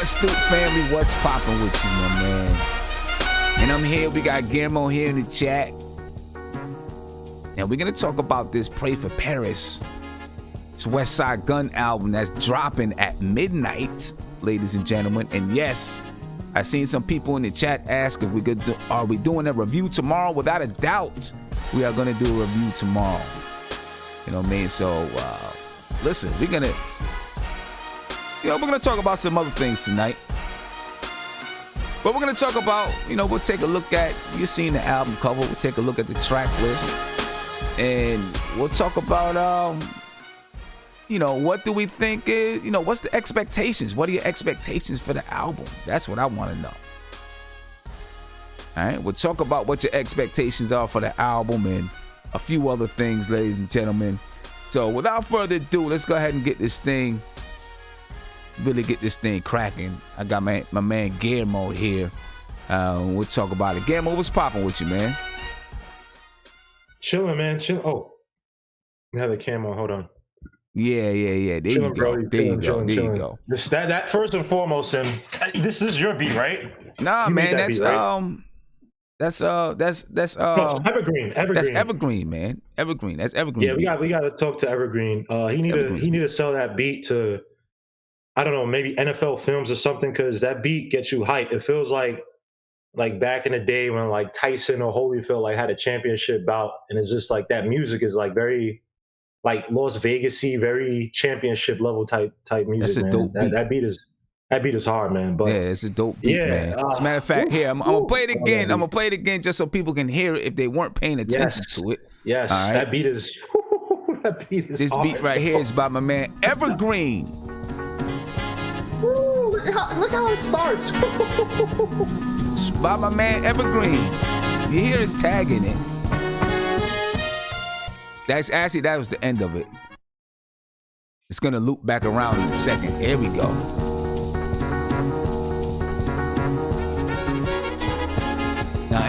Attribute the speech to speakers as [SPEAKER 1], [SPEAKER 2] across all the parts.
[SPEAKER 1] Stoop family, what's popping with you, my man? And I'm here. We got Guillermo here in the chat. And we're going to talk about this Pray for Paris. It's Westside Gunn album that's dropping at midnight, ladies and gentlemen. And yes, I seen some people in the chat ask if are we doing a review tomorrow? Without a doubt, we are going to do a review tomorrow. You know what I mean? So, listen, we're going to talk about some other things tonight. But we're going to talk about, we'll take a look at, you've seen the album cover. We'll take a look at the track list. And we'll talk about, what do we think is, what's the expectations? What are your expectations for the album? That's what I want to know. All right, we'll talk about what your expectations are for the album and a few other things, ladies and gentlemen. So without further ado, let's go ahead and get this thing cracking. I got my man Guillermo here. We'll talk about it. Guillermo, what's popping with you, man?
[SPEAKER 2] Chilling, man. Chill. Oh, I have the camera. Hold on.
[SPEAKER 1] Yeah. There you go. There you go.
[SPEAKER 2] That first and foremost, and this is your beat, right?
[SPEAKER 1] Nah, man. That's
[SPEAKER 2] beat, right?
[SPEAKER 1] That's
[SPEAKER 2] no, Evergreen.
[SPEAKER 1] That's Evergreen, man. Evergreen. That's Evergreen.
[SPEAKER 2] Yeah, we got to talk to Evergreen. He need to sell that beat to, I don't know, maybe NFL Films or something, because that beat gets you hyped. It feels like back in the day when like Tyson or Holyfield like had a championship bout, and it's just like that music is like very like Las Vegas-y, very championship level type music.
[SPEAKER 1] That's a
[SPEAKER 2] man.
[SPEAKER 1] dope beat.
[SPEAKER 2] That beat is hard, man. But
[SPEAKER 1] yeah, it's a dope beat, man. As a matter of fact, here I'm gonna play it again. I'm gonna play it again just so people can hear it if they weren't paying attention to it.
[SPEAKER 2] Yes, right? That beat is.
[SPEAKER 1] This
[SPEAKER 2] hard.
[SPEAKER 1] beat right here is by my man Evergreen.
[SPEAKER 2] Ooh, look how it starts.
[SPEAKER 1] It's by my man Evergreen. You hear his tag in it. That was the end of it. It's gonna loop back around in a second. Here we go. Now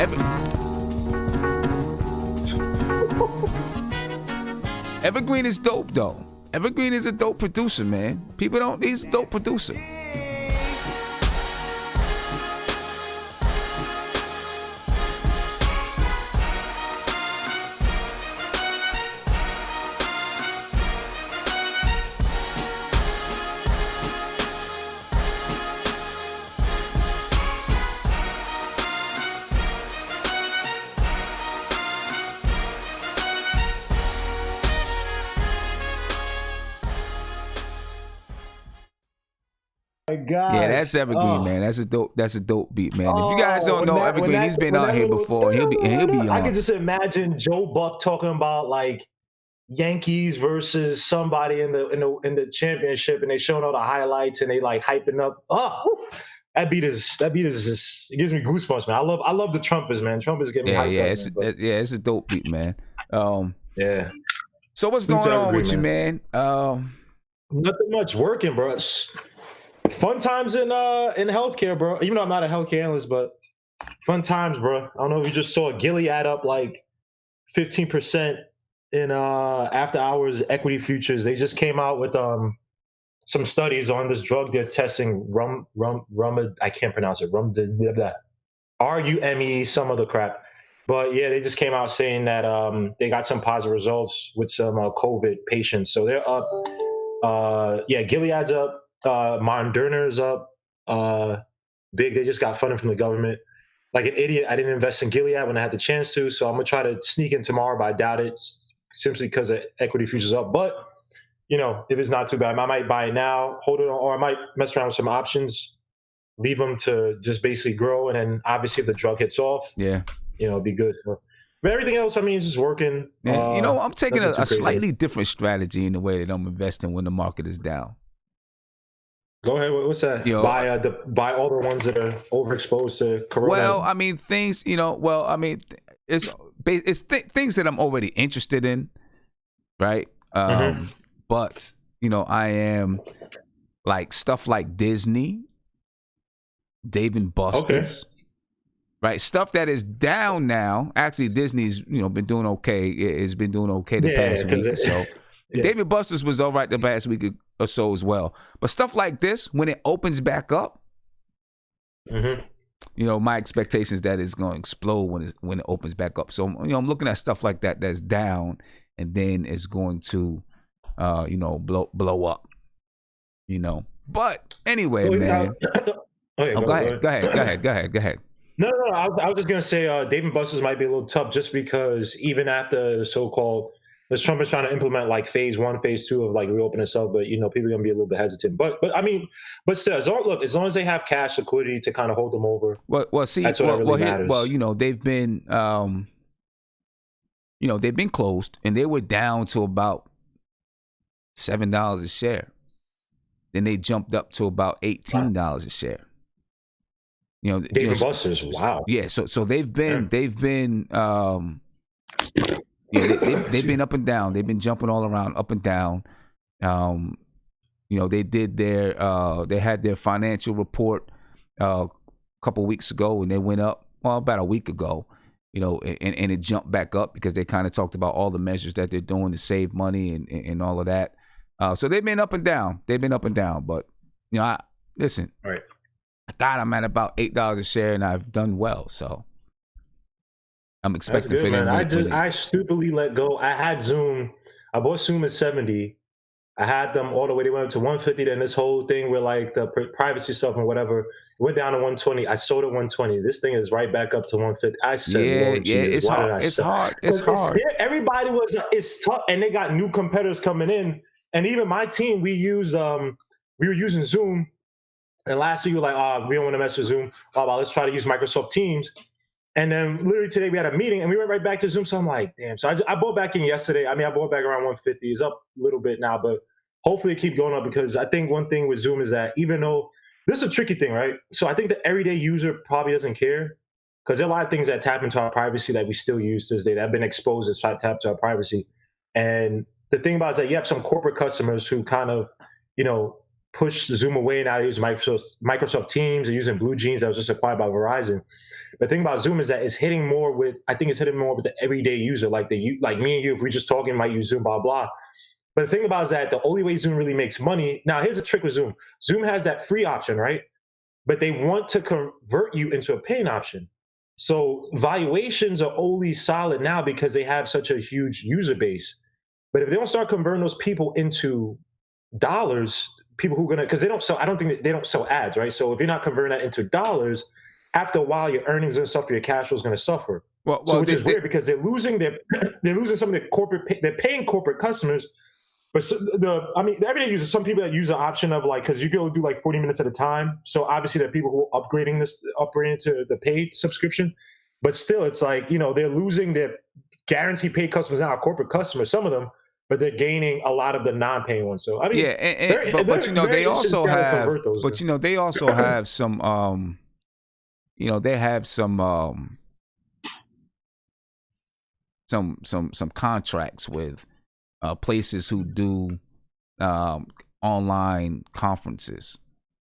[SPEAKER 1] Evergreen is dope though. Evergreen is a dope producer, man. He's a dope producer.
[SPEAKER 2] Gosh.
[SPEAKER 1] Yeah, that's Evergreen, man. That's a dope beat, man. If you guys don't know Evergreen, he's been on here before. He'll be on.
[SPEAKER 2] I can just imagine Joe Buck talking about like Yankees versus somebody in the championship, and they showing all the highlights and they like hyping up. That beat is just, it gives me goosebumps, man. I love the trumpets, man. Trumpets get me hyped up.
[SPEAKER 1] It's a dope beat, man.
[SPEAKER 2] Yeah.
[SPEAKER 1] So what's going on with you, man?
[SPEAKER 2] Nothing much. Working, bro. Fun times in healthcare, bro. Even though I'm not a healthcare analyst, but fun times, bro. I don't know if you just saw Gilead up like 15% in after hours equity futures. They just came out with some studies on this drug they're testing, I can't pronounce it. RUME, some other crap. But yeah, they just came out saying that they got some positive results with some COVID patients. So they're up. Gilead's up. Moderna's up. Big. They just got funding from the government. Like an idiot, I didn't invest in Gilead when I had the chance to. So I'm gonna try to sneak in tomorrow, but I doubt it, simply because the equity futures up. But if it's not too bad, I might buy it now, hold it on, or I might mess around with some options, leave them to just basically grow, and then obviously if the drug hits off, it'd be good. But everything else, I mean, is just working.
[SPEAKER 1] I'm taking a slightly different strategy in the way that I'm investing when the market is down.
[SPEAKER 2] Go ahead. What's that? Buy all the ones that are overexposed to corona.
[SPEAKER 1] Well, I mean, things. It's things that I'm already interested in, right? But I am like stuff like Disney, Dave and Buster's, right? Stuff that is down now. Actually, Disney's been doing okay. It's been doing okay the past week or so. Yeah. Dave and Buster's was all right the past week or so as well. But stuff like this, when it opens back up, my expectation is that it's going to explode when it opens back up. So I'm looking at stuff like that that's down, and then it's going to blow up. But anyway, man. Go ahead.
[SPEAKER 2] No. I was just gonna say, Dave and Buster's might be a little tough, just because even after the so-called, as Trump is trying to implement like phase 1, phase 2 of like reopening itself, but people are gonna be a little bit hesitant. But still, as long as they have cash liquidity to kind of hold them over.
[SPEAKER 1] Well, see, that's
[SPEAKER 2] what really matters.
[SPEAKER 1] They've been closed, and they were down to about $7 a share. Then they jumped up to about $18 a share.
[SPEAKER 2] Dave and Buster's, wow.
[SPEAKER 1] Yeah, so they've been they've been up and down. They've been jumping all around, up and down. They did they had their financial report a couple weeks ago, and they went up about a week ago. And it jumped back up because they kind of talked about all the measures that they're doing to save money and all of that. So they've been up and down. But listen.
[SPEAKER 2] All right.
[SPEAKER 1] I thought I'm at about $8 a share, and I've done well. So I'm expecting.
[SPEAKER 2] That's good, man. I stupidly let go. I had Zoom. I bought Zoom at 70. I had them all the way. They went up to 150. Then this whole thing with like the privacy stuff and whatever, it went down to 120. I sold at 120. This thing is right back up to 150. I said, Lord Jesus, why did I sell?
[SPEAKER 1] It's hard.
[SPEAKER 2] Everybody it's tough, and they got new competitors coming in. And even my team, we were using Zoom. And last week we were like, we don't want to mess with Zoom. Well, let's try to use Microsoft Teams. And then literally today we had a meeting and we went right back to Zoom. So I'm like, damn. So I bought back in yesterday. I bought back around 150. It's up a little bit now, but hopefully it keep going up, because I think one thing with Zoom is that even though this is a tricky thing, right? So I think the everyday user probably doesn't care, because there are a lot of things that tap into our privacy that we still use to this day that have been exposed as tap to our privacy. And the thing about it is that you have some corporate customers who kind of, push Zoom away. Now they use Microsoft Teams. They're using Blue Jeans that was just acquired by Verizon. But the thing about Zoom is that it's hitting more with the everyday user, like me and you. If we're just talking, might use Zoom, blah blah. But the thing about it is that the only way Zoom really makes money. Now here's a trick with Zoom. Zoom has that free option, right? But they want to convert you into a paying option. So valuations are only solid now because they have such a huge user base. But if they don't start converting those people into dollars, people who are because they don't sell, I don't think they don't sell ads, right? So if you're not converting that into dollars, after a while your earnings and stuff, your cash flow is going to suffer. Which is weird, because they're losing some of their they're paying corporate customers. But the everyday users, some people that use the option of like, because you go do like 40 minutes at a time. So obviously there are people who are upgrading to the paid subscription. But still, it's like, they're losing their guaranteed paid customers now, corporate customers, some of them, but they're gaining a lot of the non-paying ones. So
[SPEAKER 1] they also have some they have some contracts with places who do online conferences,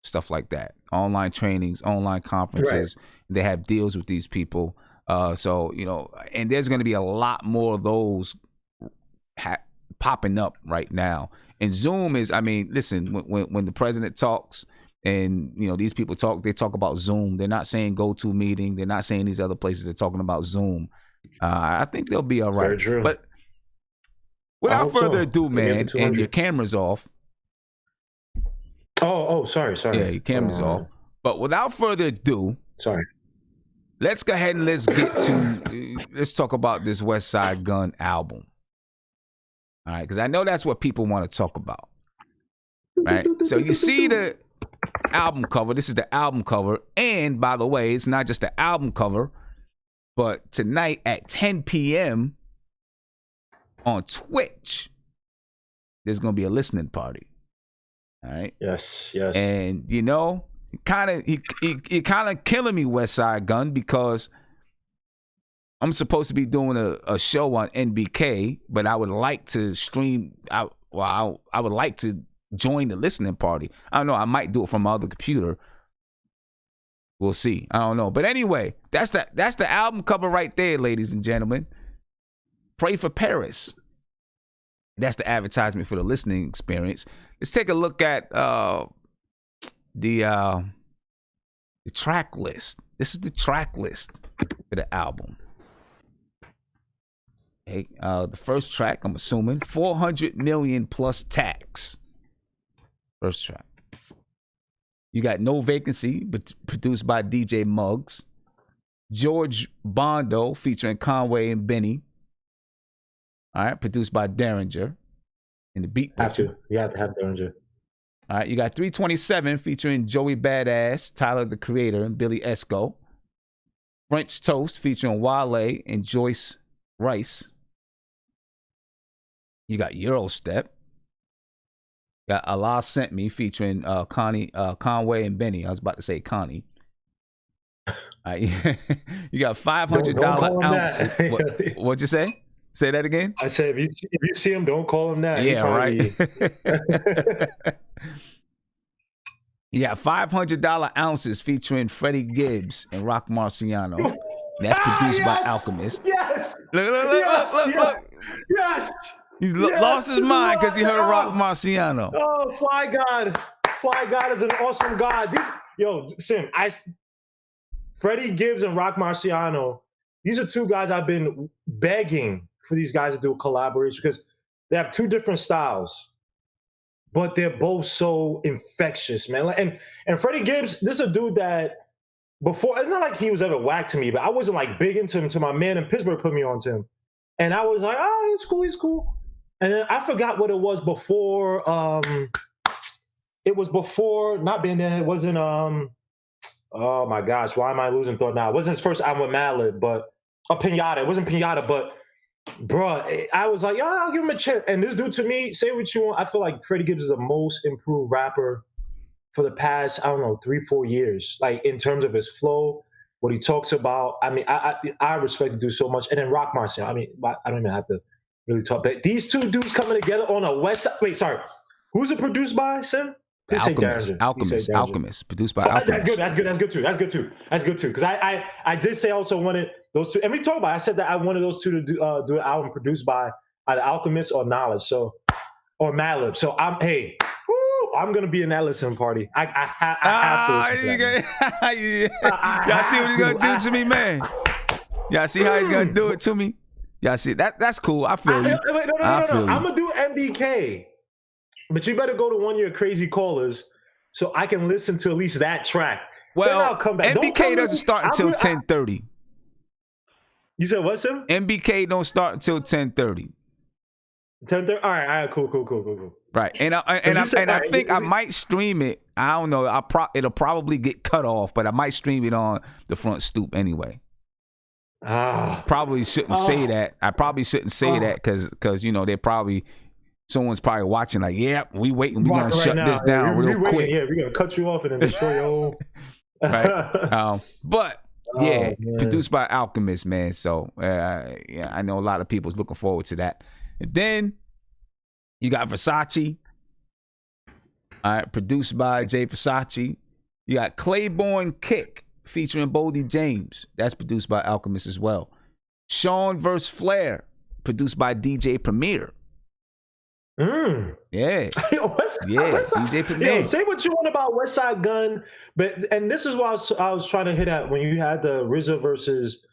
[SPEAKER 1] stuff like that, online trainings, online conferences. Right. They have deals with these people. So and there's going to be a lot more of those popping up right now. And Zoom is, listen, when the president talks and these people talk, they talk about Zoom. They're not saying GoToMeeting. They're not saying these other places. They're talking about Zoom. I think they'll be all right.
[SPEAKER 2] Very true.
[SPEAKER 1] But without further ado, man, and your camera's off.
[SPEAKER 2] Oh, sorry.
[SPEAKER 1] Yeah, your camera's off. But without further ado,
[SPEAKER 2] sorry.
[SPEAKER 1] Let's go ahead and let's talk about this Westside Gunn album. All right, because I know that's what people want to talk about. Right? So you see the album cover. This is the album cover. And by the way, it's not just the album cover, but tonight at 10 p.m. on Twitch, there's going to be a listening party. All right?
[SPEAKER 2] Yes.
[SPEAKER 1] And he kind of killing me, Westside Gunn, because I'm supposed to be doing a show on NBK, but I would like to stream. I would like to join the listening party. I don't know. I might do it from my other computer. We'll see. I don't know. But anyway, that's the album cover right there, ladies and gentlemen. Pray for Paris. That's the advertisement for the listening experience. let's take a look at the track list. This is the track list for the album. Okay, the first track, I'm assuming, 400 million plus tax. First track. You got No Vacancy, but produced by DJ Muggs. George Bondo featuring Conway and Benny. All right, produced by Derringer. In the beat.
[SPEAKER 2] You have to have Derringer.
[SPEAKER 1] All right, you got 327 featuring Joey Badass, Tyler the Creator, and Billy Esco. French Toast featuring Wale and Joyce Rice. You got Eurostep. Got Allah Sent Me featuring Conway and Benny. I was about to say Connie. You got $500 ounces. What'd you say? Say that again?
[SPEAKER 2] I said, if you see him, don't call him that.
[SPEAKER 1] Yeah, right. You got $500 ounces featuring Freddie Gibbs and Rock Marciano. That's produced by Alchemist.
[SPEAKER 2] Yes.
[SPEAKER 1] Look.
[SPEAKER 2] Yes.
[SPEAKER 1] He's lost his mind because he heard Rock Marciano.
[SPEAKER 2] Oh, Fly God. Fly God is an awesome God. Sim, Freddie Gibbs and Rock Marciano, these are two guys I've been begging for these guys to do a collaboration because they have two different styles, but they're both so infectious, man. And Freddie Gibbs, this is a dude that before, it's not like he was ever whack to me, but I wasn't like big into him until my man in Pittsburgh put me on to him. And I was like, oh, he's cool. And then I forgot what it was before. It was before, not Bandana, it wasn't, oh my gosh, why am I losing thought now? It wasn't his first album with Mallet, but Pinata. It wasn't Pinata, but bro, I was like, I'll give him a chance. And this dude, to me, say what you want, I feel like Freddie Gibbs is the most improved rapper for the past, 3-4 years. Like in terms of his flow, what he talks about. I mean, I respect the dude so much. And then Rock Marciano. I mean, I don't even have to really talk. But these two dudes coming together on a West Side. Wait, sorry. Who's it produced by, Sim?
[SPEAKER 1] Alchemist, produced by Alchemist.
[SPEAKER 2] That's good too. Because I did say I also wanted those two, and we talked about it. I said that I wanted those two to do an album produced by either Alchemist or Knowledge, or Madlib. So I'm gonna be in that listening party. I have to listen to that.
[SPEAKER 1] Y'all see what he's gonna do to me, man? Y'all see how he's gonna do it to me? Y'all see that's cool. I feel you.
[SPEAKER 2] No. I'm gonna do MBK. But you better go to one of your crazy callers so I can listen to at least that track.
[SPEAKER 1] Well,
[SPEAKER 2] then I'll come back.
[SPEAKER 1] MBK doesn't start until 10:30.
[SPEAKER 2] You said what, Sim?
[SPEAKER 1] MBK don't start until 10:30.
[SPEAKER 2] 10:30. All right, cool.
[SPEAKER 1] Right, and I think I might stream it. I don't know. It'll probably get cut off, but I might stream it on the Front Stoop anyway. Probably shouldn't say that. I probably shouldn't say that because they're probably. Someone's probably watching like, we waiting. We're going to shut this down real quick.
[SPEAKER 2] Yeah, we're going to cut you off and then destroy your whole...
[SPEAKER 1] Right. Produced by Alchemist, man. So, I know a lot of people's looking forward to that. And then you got Versace. All right, produced by Jay Versace. You got Claiborne Kick featuring Boldy James. That's produced by Alchemist as well. Sean vs. Flair, produced by DJ Premier. Yeah. DJ Premier.
[SPEAKER 2] Say what you want about Westside Gunn, and this is what I was trying to hit at when you had the RZA versus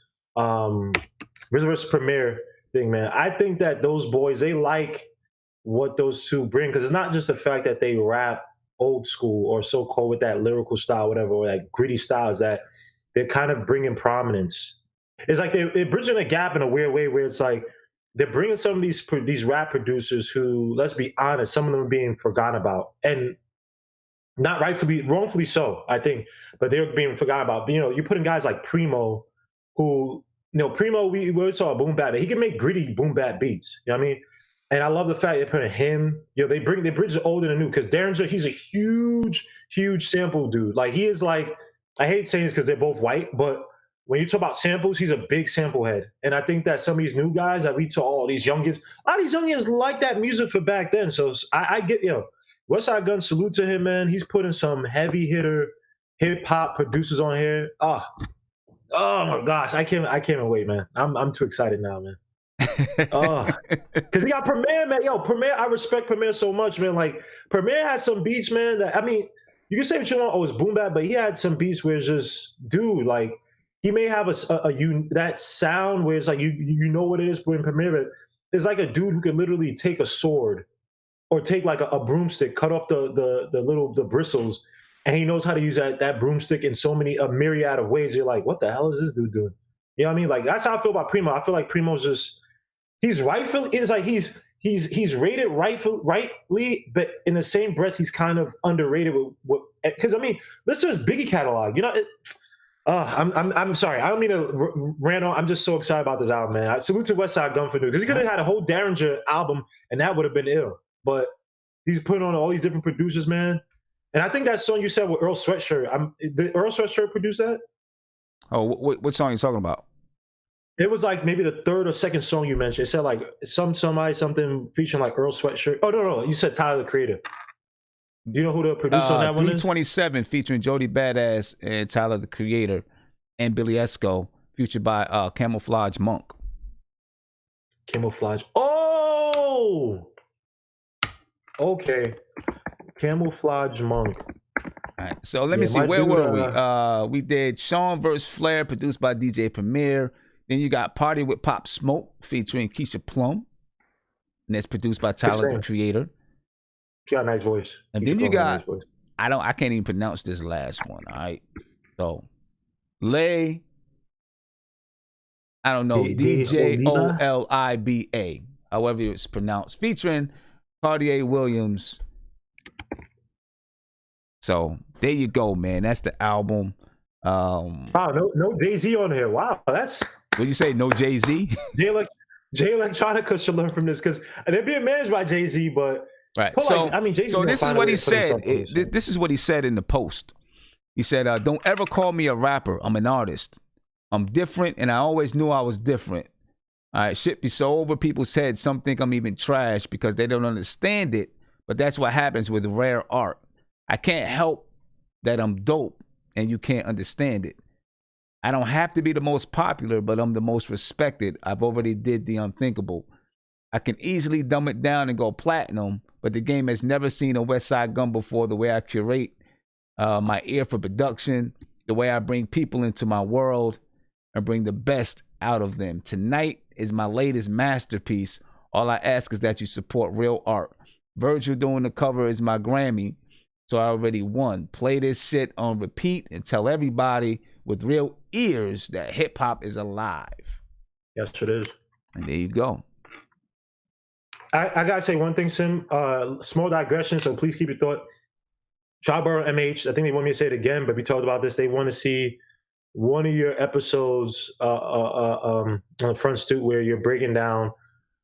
[SPEAKER 2] Premier thing, man. I think that those boys, they like what those two bring, because it's not just the fact that they rap old school or so-called with that lyrical style, whatever, or that gritty style, is that they're kind of bringing prominence. It's like they're bridging a gap in a weird way where it's like they're bringing some of these rap producers who, let's be honest, some of them are being forgotten about, and not wrongfully so, I think, but they're being forgotten about. You're putting guys like Primo, who, Primo, we saw boom bap. He can make gritty boom bap beats. You know what I mean? And I love the fact they're putting him. They bridge the old and the new, because Derringer, he's a huge sample dude. Like, he is like, I hate saying this because they're both white, but when you talk about samples, he's a big sample head. And I think that some of these new guys that we talk, all these youngins, a lot of these youngins like that music for back then. So I get, Westside Gunn, salute to him, man. He's putting some heavy hitter hip hop producers on here. Oh my gosh, I can't wait, man. I'm too excited now, man. Because he got Premier, man. Yo, Premier, I respect Premier so much, man. Like, Premier has some beats, man, that, I mean, you can say what you want, oh, it's boom bap, but he had some beats where it's just, dude, like, he may have that sound where it's like, you know what it is when Premier, but it's like a dude who could literally take a sword or take like a broomstick, cut off the bristles, and he knows how to use that broomstick in so many a myriad of ways. You're like, what the hell is this dude doing? You know what I mean? Like, that's how I feel about Primo. I feel like Primo's just, he's rightfully, it's like he's rated rightly, but in the same breath he's kind of underrated with, because I mean, this is Biggie catalog. You know, I'm sorry, I don't mean to rant on. I'm just so excited about this album, man. I salute to Westside Gunn for doing, because he could have had a whole Derringer album and that would have been ill. But he's putting on all these different producers, man. And I think that song you said with Earl Sweatshirt, did Earl Sweatshirt produce that?
[SPEAKER 1] Oh, what song are you talking about?
[SPEAKER 2] It was like maybe the third or second song you mentioned. It said like something featuring like Earl Sweatshirt. Oh no, you said Tyler the Creator. Do you know who the producer on that one is?
[SPEAKER 1] 327 featuring Jody Badass and Tyler the Creator and Billy Esco, featured by Camouflage Monk.
[SPEAKER 2] Camouflage. Oh, okay. Camouflage Monk.
[SPEAKER 1] All right, so let me see. Where were we? We did Sean vs. Flair, produced by DJ Premier. Then you got Party with Pop Smoke, featuring Keisha Plum, and that's produced by Tyler the Creator.
[SPEAKER 2] She got a nice voice.
[SPEAKER 1] And then you got, I can't even pronounce this last one. All right, so Lay, I don't know, DJOLIBA, however it's pronounced, featuring Cartier Williams. So there you go, man. That's the album.
[SPEAKER 2] Wow, no Jay-Z on here. Wow, that's.
[SPEAKER 1] What'd you say? No Jay-Z?
[SPEAKER 2] Jay Electronica should learn from this, because they're being managed by Jay-Z, but
[SPEAKER 1] right.
[SPEAKER 2] So like, I mean, Jay-Z.
[SPEAKER 1] So this is what he said. This is what he said in the post. He said, "Don't ever call me a rapper. I'm an artist. I'm different, and I always knew I was different. All right, shit be so over people's heads. Some think I'm even trash because they don't understand it. But that's what happens with rare art. I can't help that I'm dope, and you can't understand it. I don't have to be the most popular, but I'm the most respected. I've already did the unthinkable. I can easily dumb it down and go platinum, but the game has never seen a Westside Gunn before. The way I curate my ear for production, the way I bring people into my world and bring the best out of them. Tonight is my latest masterpiece. All I ask is that you support real art. Virgil doing the cover is my Grammy, so I already won. Play this shit on repeat and tell everybody with real ears that hip hop is alive."
[SPEAKER 2] Yes, it is.
[SPEAKER 1] And there you go.
[SPEAKER 2] I gotta say one thing, Sim. Small digression, so please keep your thought. Triborough MH, I think they want me to say it again, but we talked about this. They want to see one of your episodes on the front stoop where you're breaking down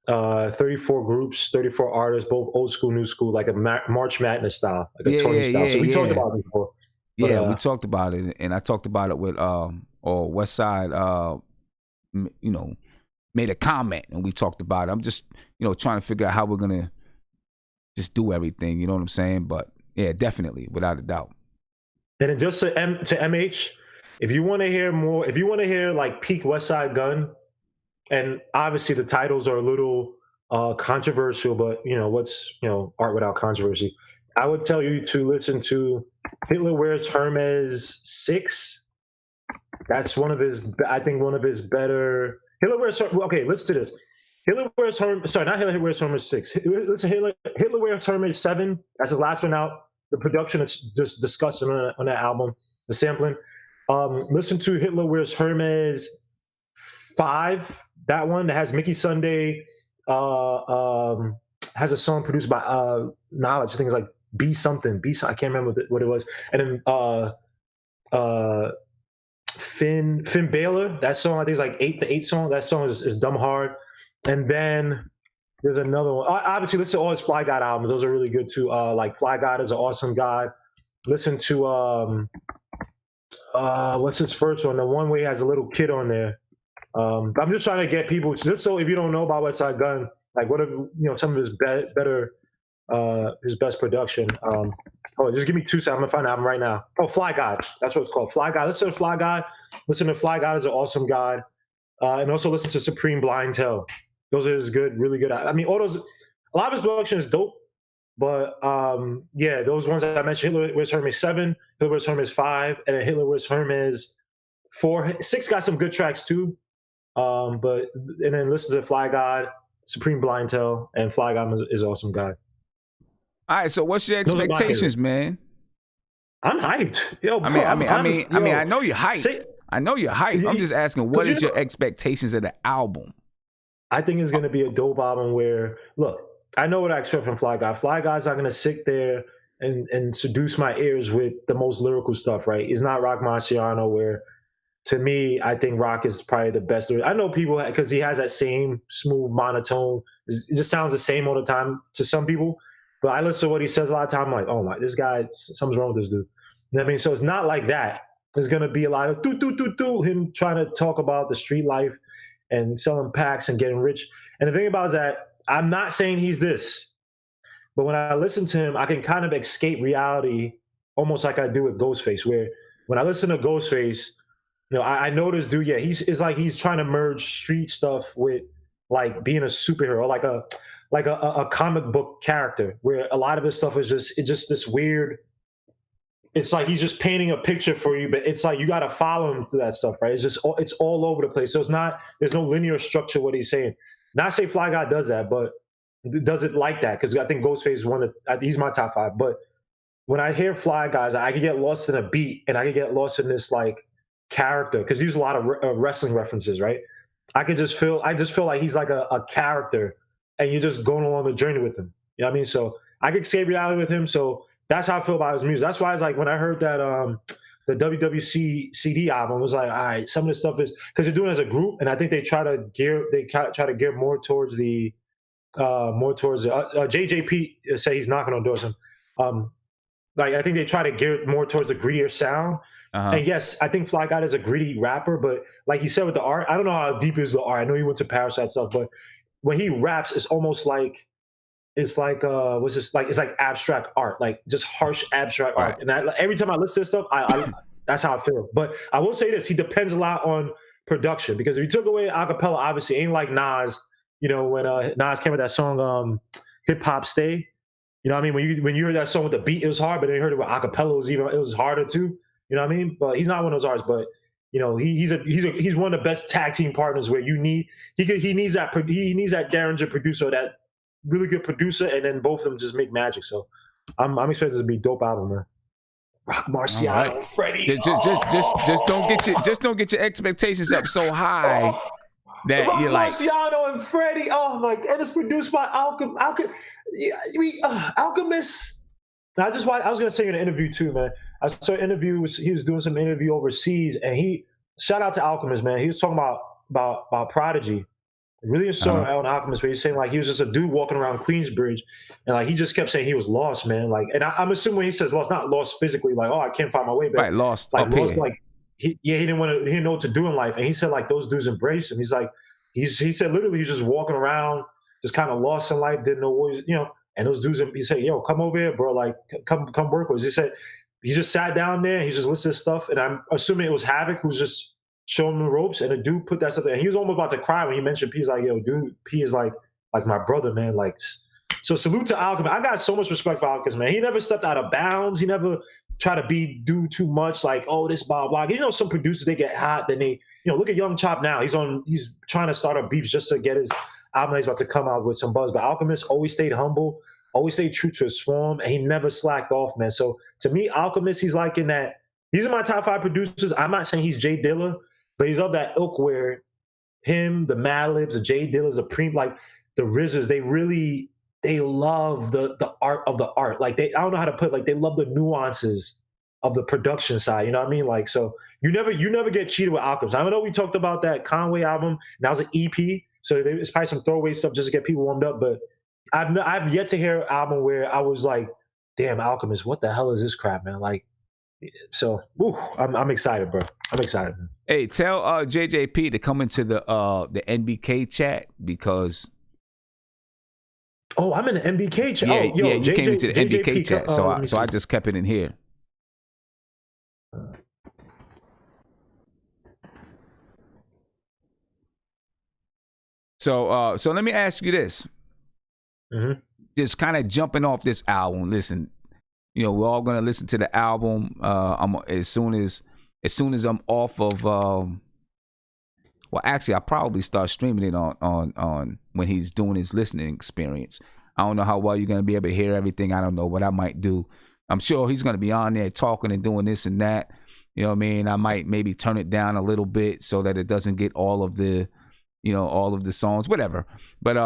[SPEAKER 2] 34 groups, 34 artists, both old school, new school, like a March Madness style, like a Tony style. So we talked about it before.
[SPEAKER 1] But, we talked about it, and I talked about it with Westside. Made a comment, and we talked about it. I'm just trying to figure out how we're gonna just do everything. You know what I'm saying? But yeah, definitely, without a doubt.
[SPEAKER 2] And then just to MH, if you want to hear more, if you want to hear like peak Westside Gunn, and obviously the titles are a little controversial, but what's art without controversy? I would tell you to listen to Hitler Wears Hermes 6. That's one of his better. Hitler Wears. Okay, let's do this. Hitler Wears Hermes. Sorry, not Hitler Wears Hermes 6. Listen, Hitler Wears Hermes 7. That's his last one out. The production is just disgusting on that album. The sampling. Listen to Hitler Wears Hermes 5. That one that has Mickey Sunday. Has a song produced by Knowledge. I think it's like B something. I can't remember what it was. And then Finn Balor. That song I think is like the 8 song. That song is dumb hard. And then there's another one. Obviously, listen to all his Fly God albums. Those are really good too. Like Fly God is an awesome guy. Listen to what's his first one? The one where he has a little kid on there. I'm just trying to get people, just so if you don't know about Westside Gunn, like what are some of his his best production. Just give me 2 seconds. I'm gonna find the album right now. Oh, Fly God. That's what it's called. Fly God. Listen to Fly God. Listen to Fly God is an awesome guy. And also listen to Supreme Blind Hell. Those are his good, really good. I mean, all those, a lot of his production is dope. But yeah, those ones that I mentioned, Hitler vs. Hermes 7, Hitler vs. Hermes 5, and then Hitler vs. Hermes 4. 6 got some good tracks too. But and then listen to Fly God, Supreme Blind Tell, and Fly God is awesome guy.
[SPEAKER 1] All right, so what's your expectations, man?
[SPEAKER 2] I'm hyped. Yo, bro,
[SPEAKER 1] I know you're hyped. I know you're hyped. I'm just asking, what is your expectations of the album?
[SPEAKER 2] I think it's going to be a dope album where, look, I know what I expect from Fly Guy. Fly Guy's not going to sit there and seduce my ears with the most lyrical stuff, right? He's not Rock Marciano, where, to me, I think Rock is probably the best. I know people, because he has that same smooth monotone. It just sounds the same all the time to some people. But I listen to what he says a lot of time. I'm like, oh my, this guy, something's wrong with this dude. You know what I mean? So it's not like that. There's going to be a lot of him trying to talk about the street life and selling packs and getting rich. And the thing about it is that I'm not saying he's this, but when I listen to him, I can kind of escape reality almost like I do with Ghostface, where when I listen to Ghostface, you know, I know this dude, yeah, it's like he's trying to merge street stuff with like being a superhero, like a comic book character, where a lot of his stuff is just this weird. It's like he's just painting a picture for you, but it's like you got to follow him through that stuff, right? It's all over the place. So there's no linear structure what he's saying. Not say Fly Guy does that, but does it like that? Because I think Ghostface he's my top 5. But when I hear Fly Guys, I can get lost in a beat and I can get lost in this like character, because he uses a lot of wrestling references, right? I just feel like he's like a character, and you're just going along the journey with him. You know what I mean? So I could escape reality with him. So that's how I feel about his music. That's why it's like when I heard that the WWC CD album, was like, all right, some of this stuff is because they're doing it as a group, and I think they try to gear more towards the JJP say he's not going to endorse him. Like I think they try to gear more towards the grittier sound. And yes, I think Fly God is a gritty rapper, but like you said with the art, I don't know how deep is the art. I know he went to Parasite stuff, but when he raps, it's almost like it's like it's like abstract art, like just harsh abstract art. And every time I listen to this stuff, I that's how I feel. But I will say this: he depends a lot on production, because if you took away acapella, obviously ain't like Nas. You know, when Nas came with that song "Hip Hop Stay," you know what I mean? When you heard that song with the beat, it was hard, but then you heard it with acapella, it was harder too. You know what I mean? But he's not one of those artists. But you know, he's one of the best tag team partners, where he needs that Derringer producer, that really good producer, and then both of them just make magic. So I'm expecting this to be a dope album, man. Rock Marciano, right. Freddie.
[SPEAKER 1] Just don't get your expectations up so high that
[SPEAKER 2] Rock
[SPEAKER 1] you're like
[SPEAKER 2] Marciano and Freddie. Oh my! And it's produced by Alchemist. Now, I was gonna say in an interview too, man. I saw an interview. He was doing some interview overseas, and shout out to Alchemist, man. He was talking about Prodigy. Really interesting on Alchemist, where he's saying like he was just a dude walking around Queensbridge, and like he just kept saying he was lost, man. Like, and I'm assuming when he says lost, not lost physically, like, oh, I can't find my way, but
[SPEAKER 1] right, lost,
[SPEAKER 2] like lost, like he didn't know what to do in life, and he said like those dudes embrace him. He's like he said literally he's just walking around, just kind of lost in life, didn't know what he's, you know. And those dudes, he said, yo, come over here, bro, like come work with us. He said he just sat down there, he just listened to stuff, and I'm assuming it was Havoc who's just showing him the ropes, and the dude put that stuff there. And he was almost about to cry when he mentioned P. He's like, yo, dude, P is like my brother, man. Like, so salute to Alchemist. I got so much respect for Alchemist, man. He never stepped out of bounds. He never tried to do too much, like, oh, this blah blah. You know, some producers, they get hot, then they, you know, look at Young Chop now. He's trying to start a beef just to get his album he's about to come out with some buzz. But Alchemist always stayed humble, always stayed true to his form, and he never slacked off, man. So to me, Alchemist, he's like in that. These are my top 5 producers. I'm not saying he's Jay Dilla, but he's of that ilk where him, the Madlibs, the Jay Dillas, the Preem, like the RZAs, they love the art of the art. Like I don't know how to put it, like they love the nuances of the production side. You know what I mean? Like, so you never get cheated with Alchemist. I know we talked about that Conway album, and that was an EP. So it's probably some throwaway stuff just to get people warmed up. But I've yet to hear an album where I was like, damn, Alchemist, what the hell is this crap, man? Like, so I'm excited, bro. I'm excited, man.
[SPEAKER 1] Hey, tell JJP to come into the NBK chat, because
[SPEAKER 2] I'm in the NBK chat.
[SPEAKER 1] Yeah, you came into the NBK chat, so I just kept it in here. So let me ask you this.
[SPEAKER 2] Mm-hmm.
[SPEAKER 1] Just kind of jumping off this album. Listen, we're all gonna listen to the album. I'm as soon as I'm off of. Well, actually, I'll probably start streaming it on when he's doing his listening experience. I don't know how well you're gonna be able to hear everything. I don't know what I might do. I'm sure he's gonna be on there talking and doing this and that. You know what I mean? I might maybe turn it down a little bit so that it doesn't get all of the, all of the songs, whatever. But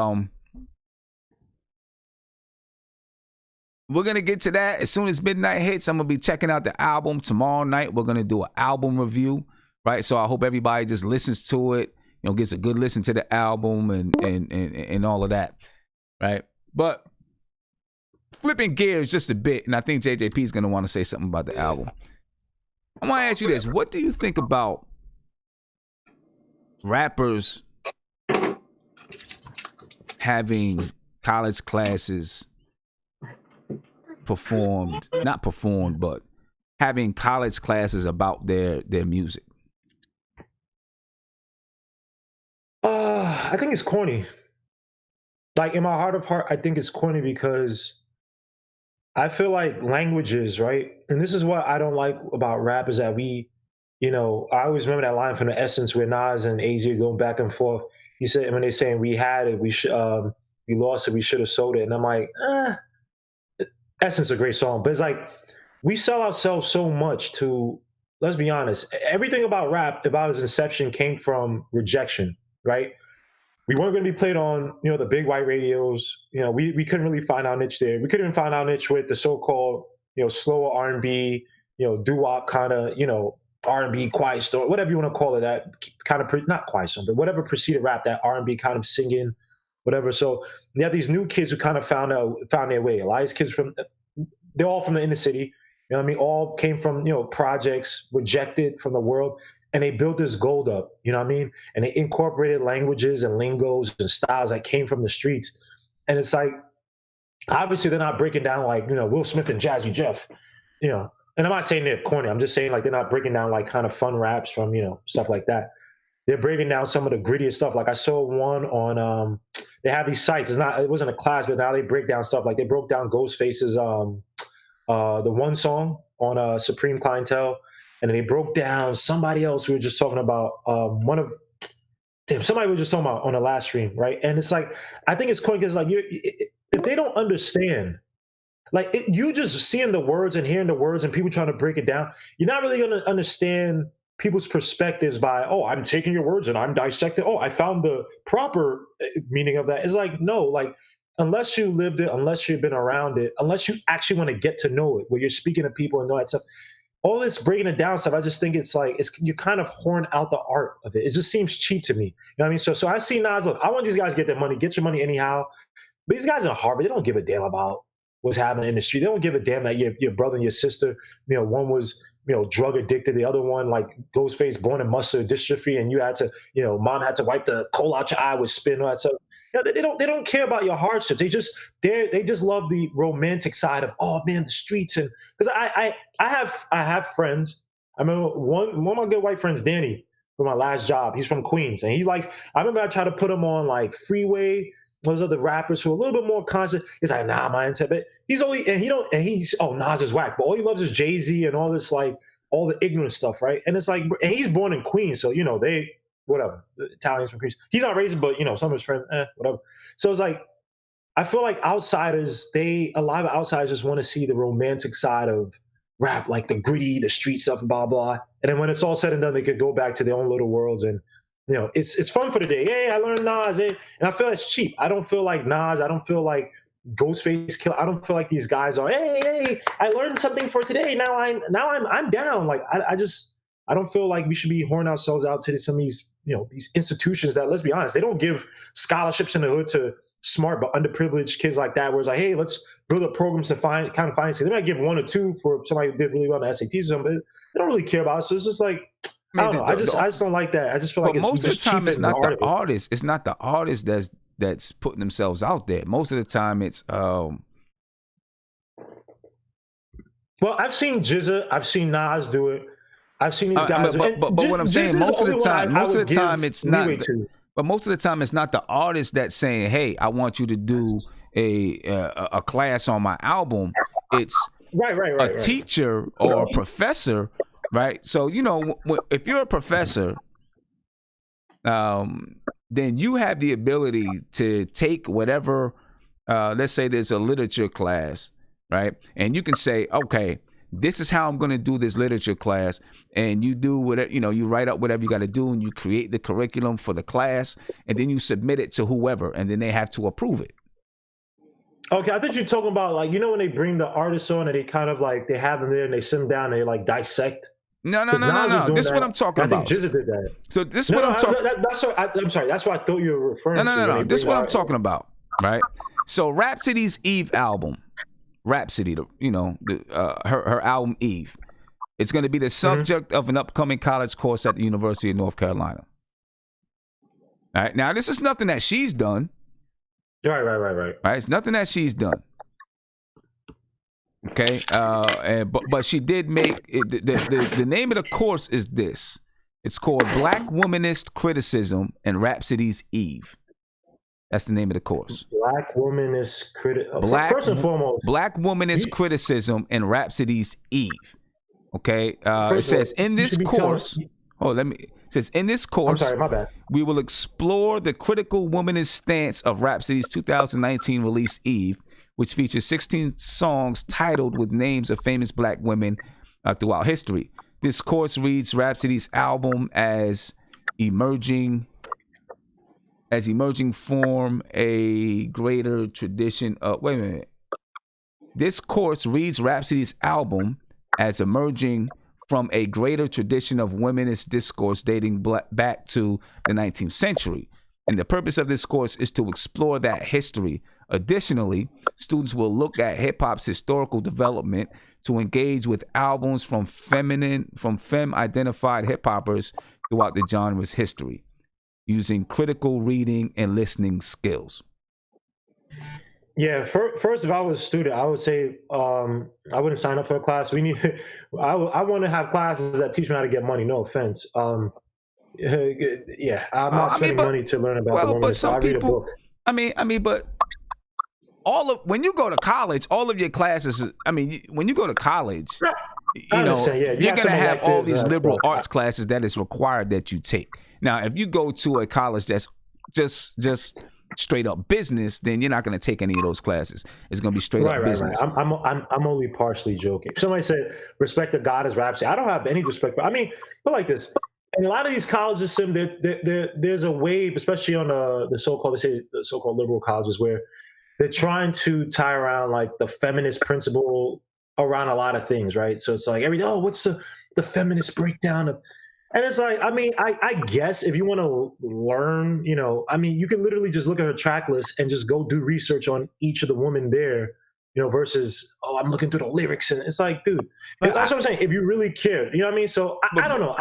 [SPEAKER 1] we're going to get to that. As soon as midnight hits, I'm going to be checking out the album. Tomorrow night, we're going to do an album review, right? So I hope everybody just listens to it, gets a good listen to the album and all of that, right? But flipping gears just a bit, and I think JJP is going to want to say something about the album. I want to ask you this. What do you think about rappers having college classes but having college classes about their music?
[SPEAKER 2] I think it's corny. Like, in my heart of heart, I think it's corny because I feel like languages, right? And this is what I don't like about rap is that we, I always remember that line from The Essence where Nas and AZ are going back and forth. He said, when they're saying we had it, we lost it, we should have sold it. And I'm like, Essence is a great song, but it's like we sell ourselves so much to, let's be honest, everything about rap, about its inception came from rejection, right? We weren't going to be played on, the big white radios. We couldn't really find our niche there. We couldn't even find our niche with the so-called, slower R&B, doo-wop kind of, R&B quiet storm, whatever you want to call it, that kind of, not quiet storm, but whatever preceded rap, that R&B kind of singing, whatever. So you have these new kids who kind of found their way. A lot of these kids they're all from the inner city. You know what I mean? All came from, projects, rejected from the world. And they built this gold up, you know what I mean? And they incorporated languages and lingos and styles that came from the streets. And it's like, obviously they're not breaking down like, Will Smith and Jazzy Jeff, and I'm not saying they're corny. I'm just saying like they're not breaking down like kind of fun raps from, stuff like that. They're breaking down some of the grittiest stuff. Like I saw one on, they have these sites. It wasn't a class, but now they break down stuff. Like they broke down Ghostface's, the one song on Supreme Clientele. And then they broke down somebody else we were just talking about. Somebody we were just talking about on the last stream, right? And it's like, I think it's cool because like if they don't understand, like you just seeing the words and hearing the words and people trying to break it down, you're not really going to understand people's perspectives by, I'm taking your words and I'm dissecting. I found the proper meaning of that. It's like, no, like unless you lived it, unless you've been around it, unless you actually want to get to know it, where you're speaking to people and all that stuff. All this breaking it down stuff, I just think it's like you kind of horn out the art of it. It just seems cheap to me. You know what I mean? So I see Nas. Look, I want these guys to get their money. Get your money anyhow. But these guys in Harvard, they don't give a damn about what's happening in the street. They don't give a damn that your brother and your sister, one was drug addicted, the other one like Ghostface born in muscular dystrophy, and you had to, mom had to wipe the coal out your eye with spit and all that stuff. They don't care about your hardships. They just love the romantic side of, oh man, the streets. And because I have friends. I remember one of my good white friends, Danny, from my last job. He's from Queens, and I remember I tried to put him on like Freeway, those other rappers who are a little bit more conscious. He's like, nah, my intent, but he's Nas is whack, but all he loves is Jay-Z and all this like all the ignorant stuff, right? And it's like, and he's born in Queens, so they. Whatever, the Italians from Greece. He's not racist, but some of his friends, whatever. So it's like, I feel like a lot of outsiders just want to see the romantic side of rap, like the gritty, the street stuff, blah blah. And then when it's all said and done, they could go back to their own little worlds, and it's fun for the day. Hey, I learned Nas, and I feel it's cheap. I don't feel like Nas. I don't feel like Ghostface Killer. I don't feel like these guys are. Hey, I learned something for today. Now I'm down. Like I don't feel like we should be horning ourselves out to some of these, these institutions that, let's be honest, they don't give scholarships in the hood to smart but underprivileged kids like that, where it's like, hey, let's build up programs to find finance. They might give 1 or 2 for somebody who did really well on the SATs or something, but they don't really care about it. So it's just like, I don't know. I just don't like that. I just feel like
[SPEAKER 1] most of the time it's not the artist. It's not the artist that's putting themselves out there. Most of the time it's
[SPEAKER 2] well, I've seen Jizza, I've seen Nas do it. I've seen these guys,
[SPEAKER 1] but what I'm saying, most of the time, it's not. But most of the time, it's not the artist that's saying, "Hey, I want you to do a class on my album." It's a
[SPEAKER 2] Right.
[SPEAKER 1] teacher or a professor, right? So if you're a professor, then you have the ability to take whatever. Let's say there's a literature class, right? And you can say, "Okay, this is how I'm going to do this literature class," and you do whatever, you write up whatever you got to do, and you create the curriculum for the class, and then you submit it to whoever, and then they have to approve it.
[SPEAKER 2] Okay, I thought you were talking about, like, when they bring the artists on and they kind of like they have them there and they sit them down and they like dissect.
[SPEAKER 1] No. This is what I'm talking about.
[SPEAKER 2] I think Jizza did that.
[SPEAKER 1] So this is what I'm talking.
[SPEAKER 2] I'm sorry. That's what I thought you were referring to.
[SPEAKER 1] No. This is what I'm talking about, right? So Rhapsody's Eve album, Rhapsody, her album Eve, it's going to be the subject of an upcoming college course at the University of North Carolina. All right, now this is nothing that she's done.
[SPEAKER 2] Right.
[SPEAKER 1] Right, it's nothing that she's done. Okay, but she did make it, the name of the course is this. It's called Black Womanist Criticism and Rhapsody's Eve. That's the name of the course.
[SPEAKER 2] Black Womanist First and foremost,
[SPEAKER 1] Black Womanist Criticism and Rhapsody's Eve. Okay, it says in this course. It says in this course.
[SPEAKER 2] I'm sorry, my bad.
[SPEAKER 1] We will explore the critical womanist stance of Rhapsody's 2019 release Eve, which features 16 songs titled with names of famous Black women throughout history. This course reads Rhapsody's album as emerging from a greater tradition of. Wait a minute. This course reads Rhapsody's album as emerging from a greater tradition of womanist discourse dating back to the 19th century. And the purpose of this course is to explore that history. Additionally, students will look at hip-hop's historical development to engage with albums from femme-identified hip-hoppers throughout the genre's history, using critical reading and listening skills.
[SPEAKER 2] Yeah, first, if I was a student, I would say I wouldn't sign up for a class. I want to have classes that teach me how to get money. No offense. Yeah, I'm not spending money to learn about the woman.
[SPEAKER 1] But some
[SPEAKER 2] I read
[SPEAKER 1] people,
[SPEAKER 2] a book.
[SPEAKER 1] But when you go to college, all of your classes. When you go to college, you're gonna have all these liberal arts classes that is required that you take. Now, if you go to a college that's just straight up business, then you're not going to take any of those classes. It's going to be straight up business.
[SPEAKER 2] Right. I'm only partially joking. If somebody said respect the God as Rhapsody, I don't have any respect for. But like this, in a lot of these colleges, there's a wave, especially on the so-called liberal colleges, where they're trying to tie around like the feminist principle around a lot of things, right? So it's like what's the feminist breakdown of. And it's like, I guess if you want to learn, you can literally just look at her track list and just go do research on each of the women there, versus, I'm looking through the lyrics. And it's like, dude, that's what I'm saying. If you really care, you know what I mean? So I don't know.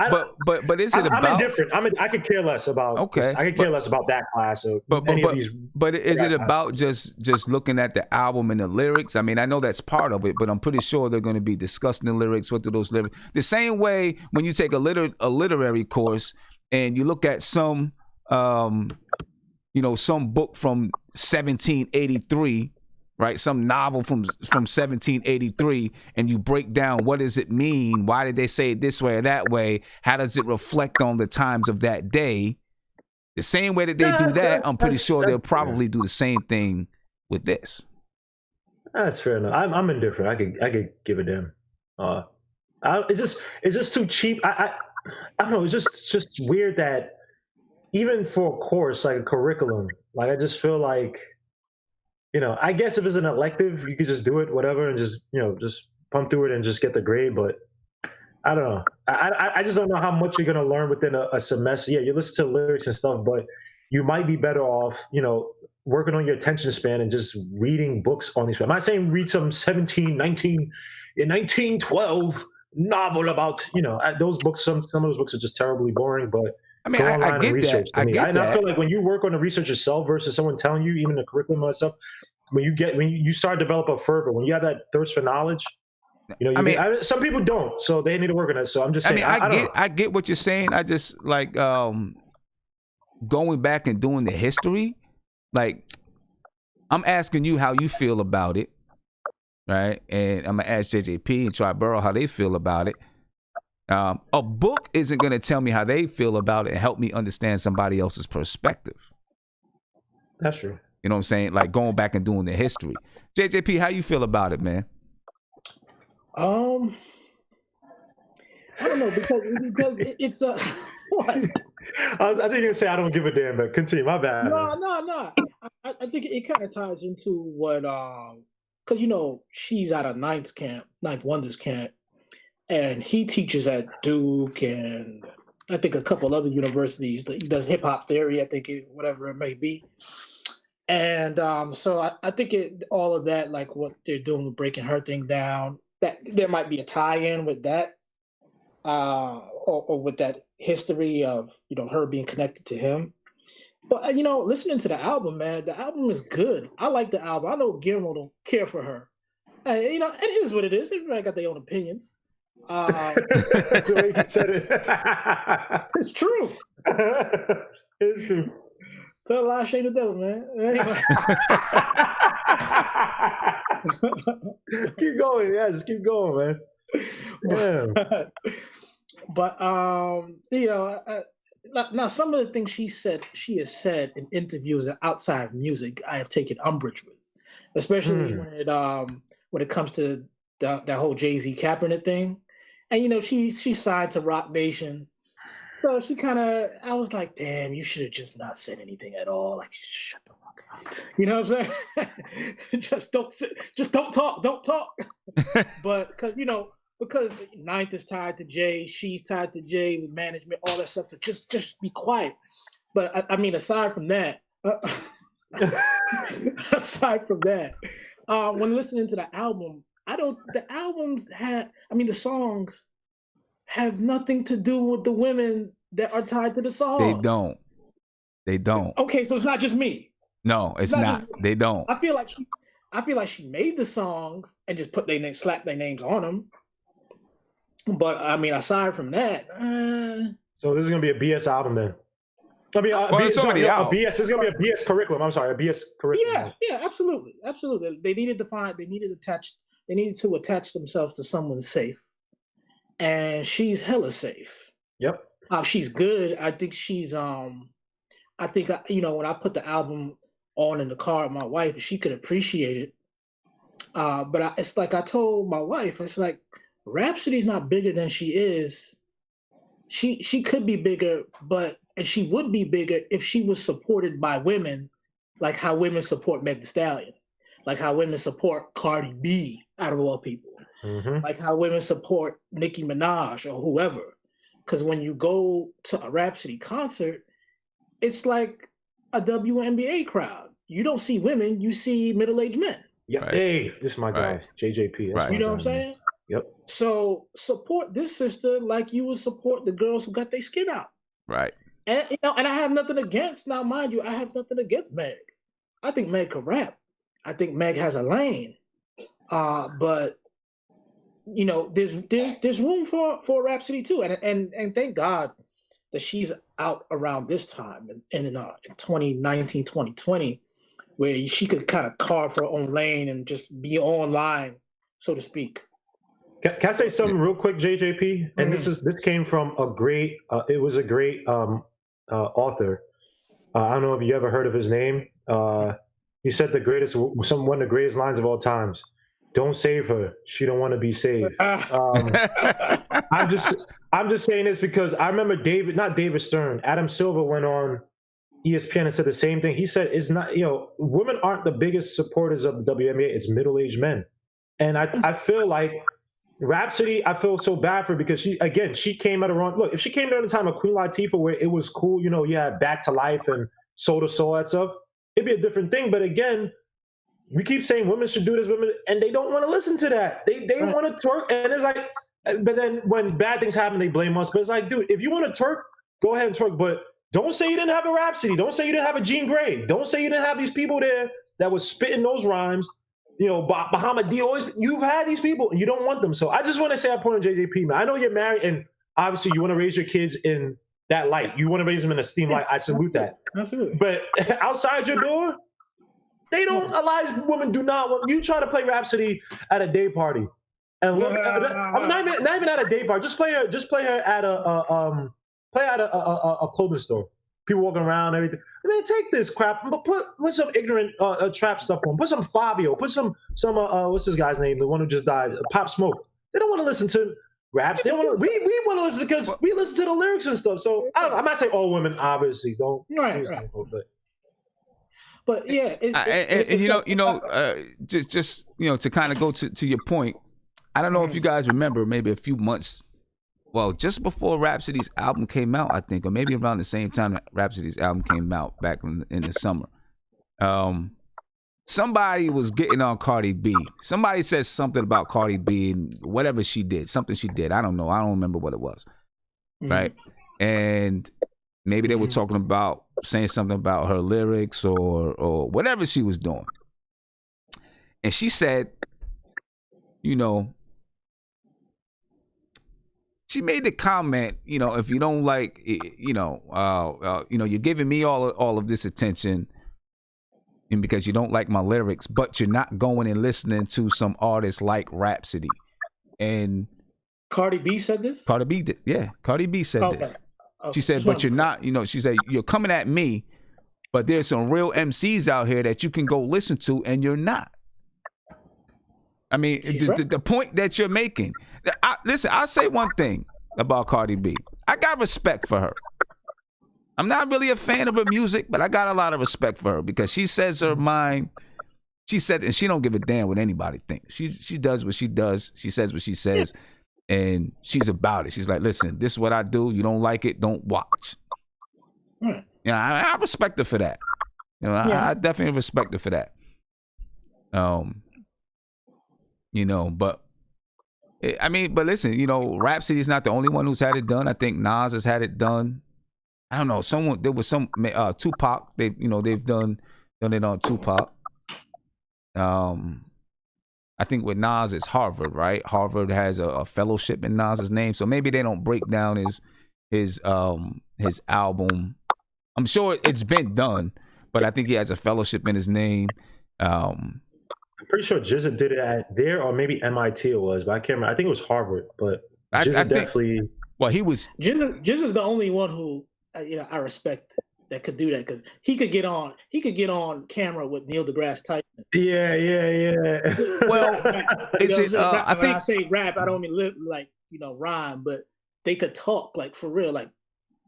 [SPEAKER 1] But is it about?
[SPEAKER 2] I'm indifferent. I could care less about.
[SPEAKER 1] Okay.
[SPEAKER 2] I could care less about that class or any of these.
[SPEAKER 1] But is it about just looking at the album and the lyrics? I know that's part of it, but I'm pretty sure they're going to be discussing the lyrics. What do those lyrics? The same way when you take a literary course and you look at some book from 1783. Right, some novel from 1783, and you break down what does it mean? Why did they say it this way or that way? How does it reflect on the times of that day? The same way that they do that, I'm pretty sure they'll probably do the same thing with this.
[SPEAKER 2] That's fair enough. I'm indifferent. I could give a damn. It's just too cheap. I don't know. It's just weird that even for a course like a curriculum, like I just feel like. I guess if it's an elective, you could just do it, whatever, and just pump through it and just get the grade. But I don't know. I just don't know how much you're gonna learn within a semester. Yeah, you listen to lyrics and stuff, but you might be better off, working on your attention span and just reading books on these. I'm not saying read some 1912 novel about, those books. Some of those books are just terribly boring, but.
[SPEAKER 1] I get that.
[SPEAKER 2] I feel like when you work on the research yourself versus someone telling you, even the curriculum and stuff, when you start to develop a fervor, when you have that thirst for knowledge, some people don't, so they need to work on it. So I'm just saying.
[SPEAKER 1] I get what you're saying. I just like going back and doing the history, like I'm asking you how you feel about it, right? And I'm gonna ask JJP and Triborough how they feel about it. A book isn't gonna tell me how they feel about it and help me understand somebody else's perspective.
[SPEAKER 2] That's true.
[SPEAKER 1] You know what I'm saying? Like going back and doing the history. JJP, how you feel about it, man?
[SPEAKER 3] I don't know because it's a what?
[SPEAKER 2] I think you're gonna say I don't give a damn, but continue. My bad.
[SPEAKER 3] No. I think it kind of ties into what because she's out of Ninth Wonders camp, and he teaches at Duke and I think a couple other universities. He does hip hop theory, I think, whatever it may be. And so I think all of that, like what they're doing, breaking her thing down, that there might be a tie-in with that. Or with that history of her being connected to him, but listening to the album, man, the album is good. I like the album. I know Guillermo don't care for her. It is what it is. Everybody got their own opinions.
[SPEAKER 2] The way you said it,
[SPEAKER 3] it's true.
[SPEAKER 2] It's true.
[SPEAKER 3] Tell a lie, shame the devil, man. Anyway.
[SPEAKER 2] Keep going, yeah, just keep going, man. Yeah.
[SPEAKER 3] But now some of the things she has said in interviews and outside of music, I have taken umbrage with, especially when it comes to that whole Jay-Z Kaepernick thing. And she signed to Rock Nation, so I was like, damn, you should have just not said anything at all. Like, shut the fuck up. You know what I'm saying? Just don't talk. But because Ninth is tied to Jay, she's tied to Jay with management, all that stuff. So just be quiet. But I mean, aside from that, when listening to the album, the songs have nothing to do with the women that are tied to the songs.
[SPEAKER 1] They don't.
[SPEAKER 3] Okay, so it's not just me.
[SPEAKER 1] No, it's not. They don't.
[SPEAKER 3] I feel like she made the songs and just put slapped their names on them. But I mean, aside from that,
[SPEAKER 2] so this is gonna be a BS album then. I mean,
[SPEAKER 1] it's already out.
[SPEAKER 2] This is gonna be a BS curriculum. I'm sorry, a BS curriculum.
[SPEAKER 3] Yeah, absolutely. They needed to attach themselves to someone safe, and she's hella safe.
[SPEAKER 2] Yep.
[SPEAKER 3] She's good. I think when I put the album on in the car with my wife, she could appreciate it. But it's like I told my wife, it's like, Rhapsody's not bigger than she is. She could be bigger, and she would be bigger if she was supported by women, like how women support Meg Thee Stallion, like how women support Cardi B, out of all people, like how women support Nicki Minaj or whoever. Because when you go to a Rhapsody concert, it's like a WNBA crowd. You don't see women, you see middle-aged men.
[SPEAKER 2] Yeah, right. Hey, this is my guy, JJP.
[SPEAKER 1] Right.
[SPEAKER 3] You know what I'm saying?
[SPEAKER 2] Yep.
[SPEAKER 3] So support this sister like you would support the girls who got their skin out.
[SPEAKER 1] Right.
[SPEAKER 3] And and I have nothing against, now mind you, I have nothing against Meg. I think Meg can rap. I think Meg has a lane. But there's room for Rhapsody too. And thank God that she's out around this time in 2019, 2020, where she could kind of carve her own lane and just be online, so to speak.
[SPEAKER 2] Can I say something real quick, JJP? And this came from a great author. I don't know if you ever heard of his name. He said one of the greatest lines of all times. Don't save her. She don't want to be saved. I'm just saying this because I remember not David Stern, Adam Silver went on ESPN and said the same thing. He said, it's not, women aren't the biggest supporters of the WNBA. It's middle-aged men. And I feel like Rhapsody, I feel so bad for her because she came at a wrong. Look, if she came during the time of Queen Latifah where it was cool, Back to Life and Soul to Soul, that stuff, it'd be a different thing. But again, we keep saying women should do this, and they don't want to listen to that. They want to twerk, and it's like, but then when bad things happen, they blame us. But it's like, dude, if you want to twerk, go ahead and twerk. But don't say you didn't have a Rhapsody. Don't say you didn't have a Jean Grey. Don't say you didn't have these people there that was spitting those rhymes. Bahama D, you've had these people and you don't want them. So I just want to say I point on JJP, man. I know you're married and obviously you want to raise your kids in that light. You want to raise them in esteem light. I salute that.
[SPEAKER 3] Absolutely.
[SPEAKER 2] But outside your door, they don't. A lot of women do not want you try to play Rhapsody at a day party, and look. I'm not even at a day party. Just play her. At a clothing store. People walking around, everything. I mean, take this crap, but put some ignorant trap stuff on. Put some Fabio. Put some what's this guy's name? The one who just died, Pop Smoke. They don't want to listen to raps. They want to. We want to listen because we listen to the lyrics and stuff. So I don't know. I'm not saying all women obviously don't.
[SPEAKER 3] Right. But yeah,
[SPEAKER 1] just to kind of go to your point. I don't know if you guys remember, maybe a few months. Well, just before Rhapsody's album came out, I think, or maybe around the same time that Rhapsody's album came out back in the summer. Somebody was getting on Cardi B. Somebody said something about Cardi B and whatever she did, something she did. I don't know. I don't remember what it was. Right? And maybe they were talking about saying something about her lyrics or whatever she was doing. And she said, she made the comment, if you don't like, you're giving me all of this attention, and because you don't like my lyrics, but you're not going and listening to some artists like Rhapsody. And
[SPEAKER 3] Cardi B said this?
[SPEAKER 1] Cardi B did, yeah. Cardi B said this. She said, but you're not, she said, you're coming at me, but there's some real MCs out here that you can go listen to, and you're not. I mean, the point that you're making. Listen, I'll say one thing about Cardi B. I got respect for her. I'm not really a fan of her music, but I got a lot of respect for her because she says her mind. She said, and she don't give a damn what anybody thinks. She does what she does. She says what she says, and she's about it. She's like, listen, this is what I do. You don't like it, don't watch. I respect her for that. I definitely respect her for that. But but listen, Rhapsody is not the only one who's had it done. I think Nas has had it done. I don't know. There was some Tupac. They've done it on Tupac. I think with Nas it's Harvard, right? Harvard has a fellowship in Nas's name, so maybe they don't break down his album. I'm sure it's been done, but I think he has a fellowship in his name.
[SPEAKER 2] I'm pretty sure GZA did it there, or maybe MIT it was, but I can't remember. I think it was Harvard, but GZA definitely.
[SPEAKER 1] Well, he was.
[SPEAKER 3] GZA's the only one who I respect that could do that because he could get on camera with Neil deGrasse Tyson.
[SPEAKER 2] Yeah.
[SPEAKER 1] Well,
[SPEAKER 3] when I say rap, I don't mean rhyme, but they could talk like for real, like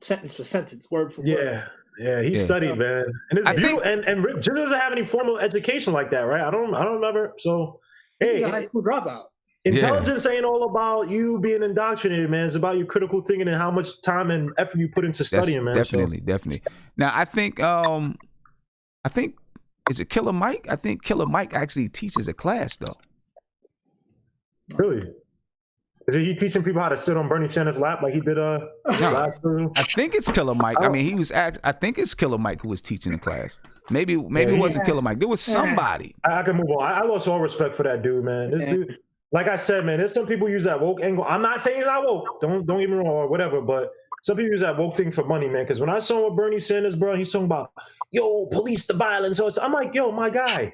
[SPEAKER 3] sentence for sentence, word for word.
[SPEAKER 2] Yeah, he studied, man, and it's beautiful. And Jim doesn't have any formal education like that, right? I don't remember. So,
[SPEAKER 3] he's a high school dropout.
[SPEAKER 2] Intelligence ain't all about you being indoctrinated, man. It's about your critical thinking and how much time and effort you put into studying, man.
[SPEAKER 1] Definitely. Now, I think, is it Killer Mike? I think Killer Mike actually teaches a class, though.
[SPEAKER 2] Really? Is he teaching people how to sit on Bernie Sanders' lap like he did last year?
[SPEAKER 1] I think it's Killer Mike. I mean, I think it's Killer Mike who was teaching the class. Maybe it wasn't Killer Mike. There was somebody.
[SPEAKER 2] I can move on. I lost all respect for that dude, man. This dude, like I said, man, there's some people use that woke angle. I'm not saying he's not woke. Don't get me wrong or whatever, but some people use that woke thing for money, man. Because when I saw with Bernie Sanders, bro, he's talking about, police the violence. So I'm like, my guy.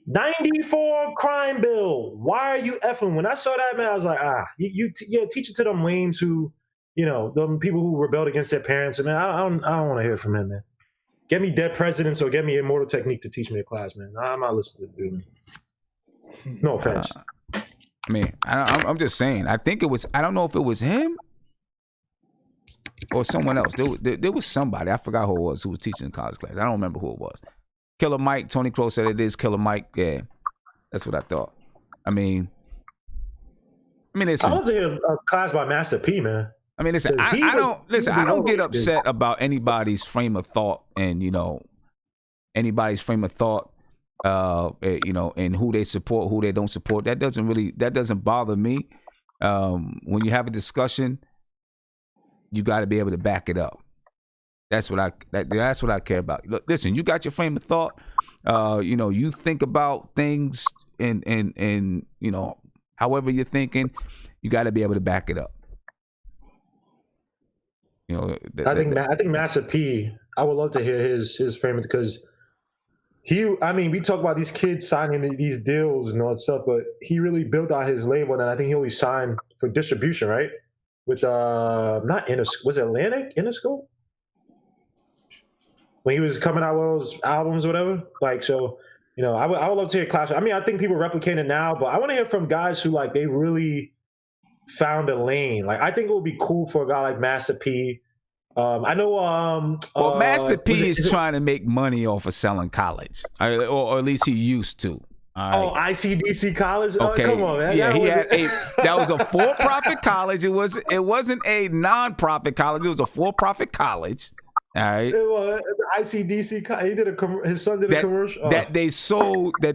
[SPEAKER 2] 94 crime bill. Why are you effing? When I saw that, man, I was like, teach it to them lames who, them people who rebelled against their parents. And man, I don't want to hear from him, man. Get me Dead Presidents or get me Immortal Technique to teach me a class, man. I'm not listening to this dude. No offense.
[SPEAKER 1] I'm just saying. I think it was. I don't know if it was him or someone else. There was somebody. I forgot who it was who was teaching the college class. I don't remember who it was. Killer Mike, Tony Crow said it is Killer Mike. Yeah, that's what I thought. Listen.
[SPEAKER 2] I want to hear a class by Master P, man.
[SPEAKER 1] Listen. I don't get upset about anybody's frame of thought and anybody's frame of thought. And who they support, who they don't support. That doesn't bother me. When you have a discussion, you got to be able to back it up. That's what I care about. Look, listen, you got your frame of thought. You think about things and however you're thinking, you got to be able to back it up. You know,
[SPEAKER 2] I think Master P. I would love to hear his frame because we talk about these kids signing these deals and all that stuff, but he really built out his label, and I think he only signed for distribution, right? With not Interscope, was it Atlantic Interscope? When he was coming out with those albums or whatever. Like, so, you know, I would love to hear Clash. I mean, I think people replicate it now, but I want to hear from guys who, like, they really found a lane. Like, I think it would be cool for a guy like Master P. I know.
[SPEAKER 1] Well, Master P is trying to make money off of selling college, or at least he used to.
[SPEAKER 2] Oh, ICDC College.
[SPEAKER 1] Okay,
[SPEAKER 2] oh, come on, man.
[SPEAKER 1] Yeah, that was a for-profit college. It wasn't a non-profit college. It was a for-profit college. All right.
[SPEAKER 2] It was ICDC. He did his son did a commercial
[SPEAKER 1] that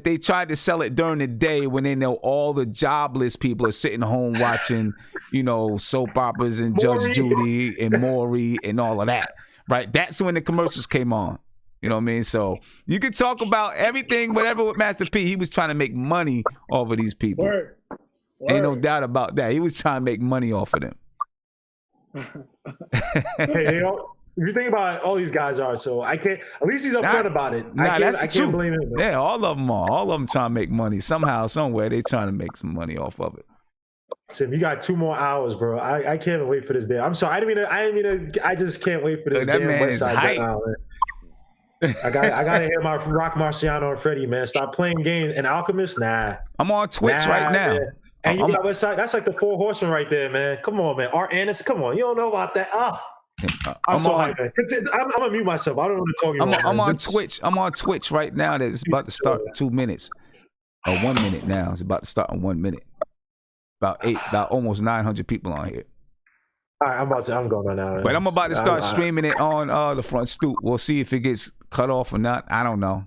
[SPEAKER 1] they tried to sell it during the day when they know all the jobless people are sitting home watching, you know, soap operas and Judge Judy and Maury and all of that. Right. That's when the commercials came on. You know what I mean? So you could talk about everything, whatever with Master P. He was trying to make money off of these people.
[SPEAKER 3] Word.
[SPEAKER 1] Ain't no doubt about that. He was trying to make money off of them.
[SPEAKER 2] Hey, you know, if you think about it, all these guys are, so I can't. At least he's upfront about it. I can't blame him.
[SPEAKER 1] Yeah, all of them are. All of them trying to make money somehow, somewhere. They trying to make some money off of it.
[SPEAKER 2] Tim, you got 2 more hours, bro. I can't even wait for this day. I'm sorry. I didn't mean to. I just can't wait for this damn Westside Gunn out, man. I gotta hear my Rock Marciano and Freddie, man. Stop playing games. And Alchemist, nah.
[SPEAKER 1] I'm on Twitch right now.
[SPEAKER 2] Man. And you got Westside. That's like the 4 horsemen right there, man. Come on, man. Art Anderson, come on. You don't know about that. I'm sorry, man. I'm gonna mute myself. I don't want to talk anymore.
[SPEAKER 1] I'm on Twitch. I'm on Twitch right now. That's about to start in 2 minutes. Or 1 minute now. It's about to start in 1 minute. About almost 900 people on here.
[SPEAKER 2] All right, I'm going on now. Man.
[SPEAKER 1] But I'm about to start streaming it on the front stoop. We'll see if it gets cut off or not. I don't know.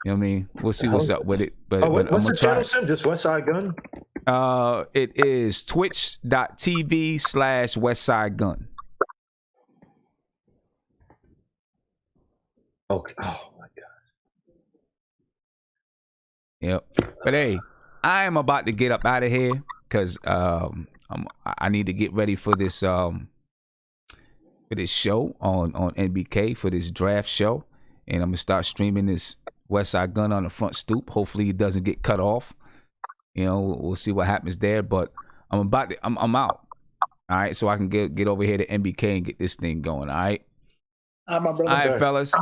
[SPEAKER 1] You know what I mean? We'll see what's up with it. But
[SPEAKER 2] what's the channel, Sim? Just Westside Gunn?
[SPEAKER 1] It is twitch.tv/Westside Gunn.
[SPEAKER 2] Okay. Oh my God.
[SPEAKER 1] Yep. But hey, I am about to get up out of here because I need to get ready for this show on NBK, for this draft show, and I'm gonna start streaming this Westside Gunn on the front stoop. Hopefully, it doesn't get cut off. You know, we'll see what happens there. But I'm out. All right, so I can get over here to NBK and get this thing going. All right.
[SPEAKER 3] My brother.
[SPEAKER 1] All right, fellas.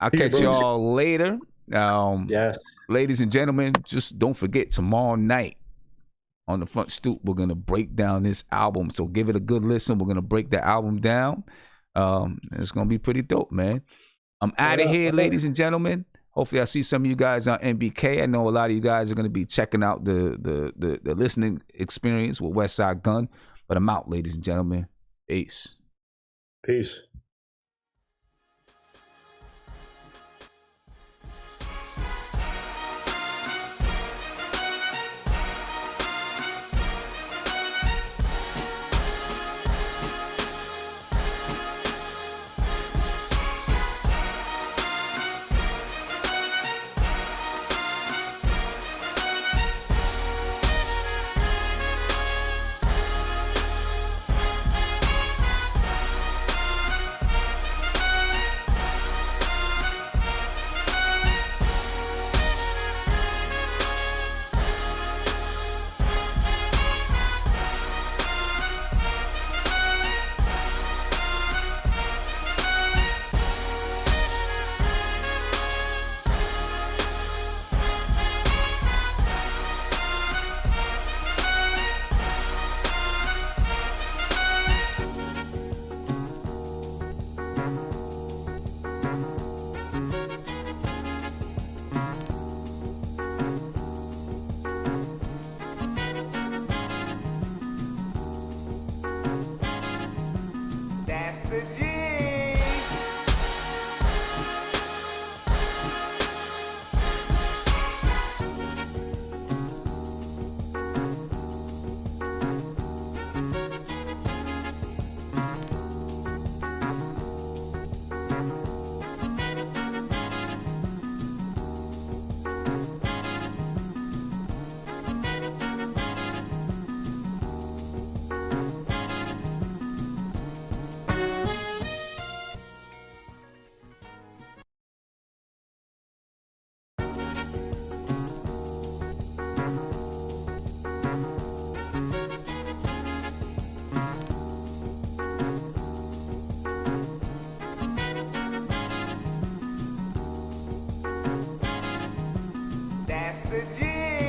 [SPEAKER 1] I'll catch y'all later.
[SPEAKER 2] Yes.
[SPEAKER 1] Ladies and gentlemen, just don't forget, tomorrow night on the front stoop, we're going to break down this album. So give it a good listen. We're going to break the album down. It's going to be pretty dope, man. I'm out of here, ladies and gentlemen. Hopefully I see some of you guys on NBK. I know a lot of you guys are going to be checking out the listening experience with Westside Gunn. But I'm out, ladies and gentlemen. Peace.
[SPEAKER 2] Peace.